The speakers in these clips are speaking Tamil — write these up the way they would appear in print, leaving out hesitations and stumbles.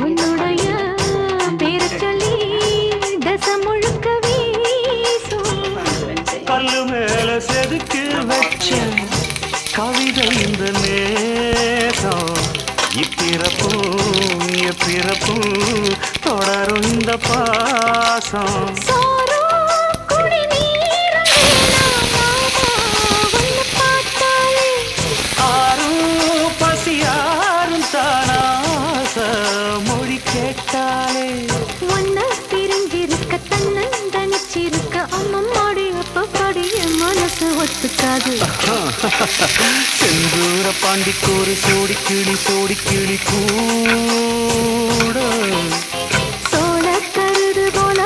உன்னுடைய பேரச் சொல்லி தசம் முழுக்க வீசும். கல்லு மேல செதுக்கு வச்ச கவிதை இந்த நேசம். இப்பிறப்பும் எப்பிறப்பும் தொடரும் இந்த பாசம். சோறும் குடிநீரும் வேணாம் மாமா, உன்னை பார்த்தாலே. ஆரும் பசியாரும் தானாச மொழி கேட்டாலே. உன்னை பிரிஞ்சிருக்க தன்னந்தனிச்சிருக்க அம்மம்மாடி அப்பப்பாடி என் மனசு ஒத்துக்காது. செந்தூர பாண்டிக்கோரு சோடி கிளி கூட சோள கருது போல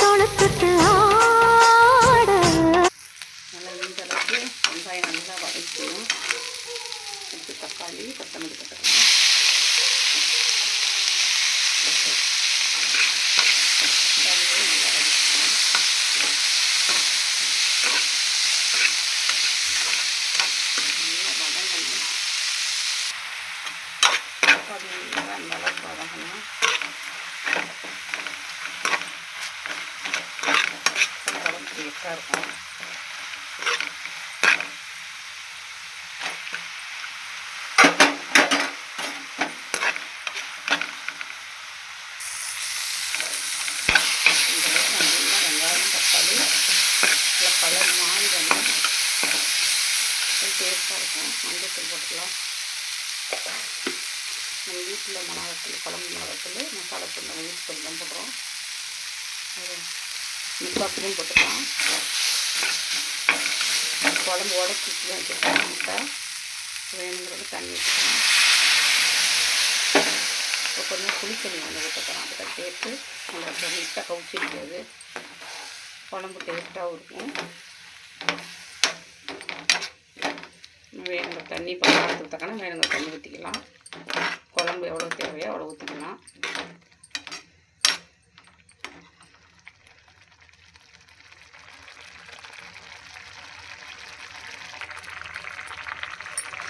தோளத்தொட்டு ஆட. நல்லா இந்த அளவுக்கு வெங்காயம் நல்லா வதக்கணும். அடுத்து தக்காளி கொத்தமல்லி போட்டுக்கலாம். இருக்கும் வெங்காயம் தக்காளி நல்லா கலர் மாறி வந்து டேஸ்ட்டாக இருக்கும். மஞ்சள் போட்டுக்கலாம். நம்ம வீட்டில் மிளகாத்தூள் குழம்பு மிளகாத்தூள் மசாலாத்தூள் நம்ம வீட்டுத்தூள் தான் போடுறோம். முக்காப்பிலையும் போட்டுக்கலாம். குழம்பு உடச்சி வச்சுக்கலாம். முட்டை வேணுங்கிறது தண்ணி ஊற்றிக்கலாம். இப்போ கொஞ்சம் புளித்தண்ணி வந்து ஊற்றலாம். அதுக்காக சேர்த்து நல்லா நீட்டாக கவுச்சி இருக்காது. குழம்பு டேஸ்ட்டாகவும் இருக்கும். வேணுங்கிற தண்ணி இப்போ காலத்துக்கு தக்கன வேணுங்கிற தண்ணி ஊற்றிக்கலாம். குழம்பு எவ்வளோ தேவையோ அவ்வளோ ஊற்றிக்கலாம்.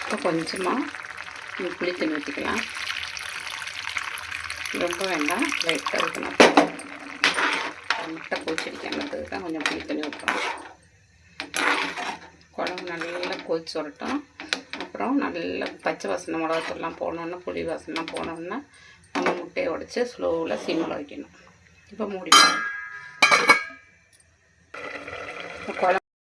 இப்போ கொஞ்சமாக புளி தண்ணி ஊற்றிக்கலாம். ரொம்ப வேண்டாம், லைட்டாக ஊற்றணும். முட்டை கொதிச்சிருக்கேங்கிறதுக்கு தான் கொஞ்சம் புளி தண்ணி ஊற்றுறோம். குழம்பு நல்லா கொதிச்சு வரட்டும். அப்புறம் நல்லா பச்சை வாசனை மிளகாத்தூள்லாம் போனோன்னா புளி வாசனைலாம் போனோன்னா நம்ம முட்டையை உடச்சி ஸ்லோவில் சிம்மில் வைக்கணும். இப்போ மூடி குழம்பு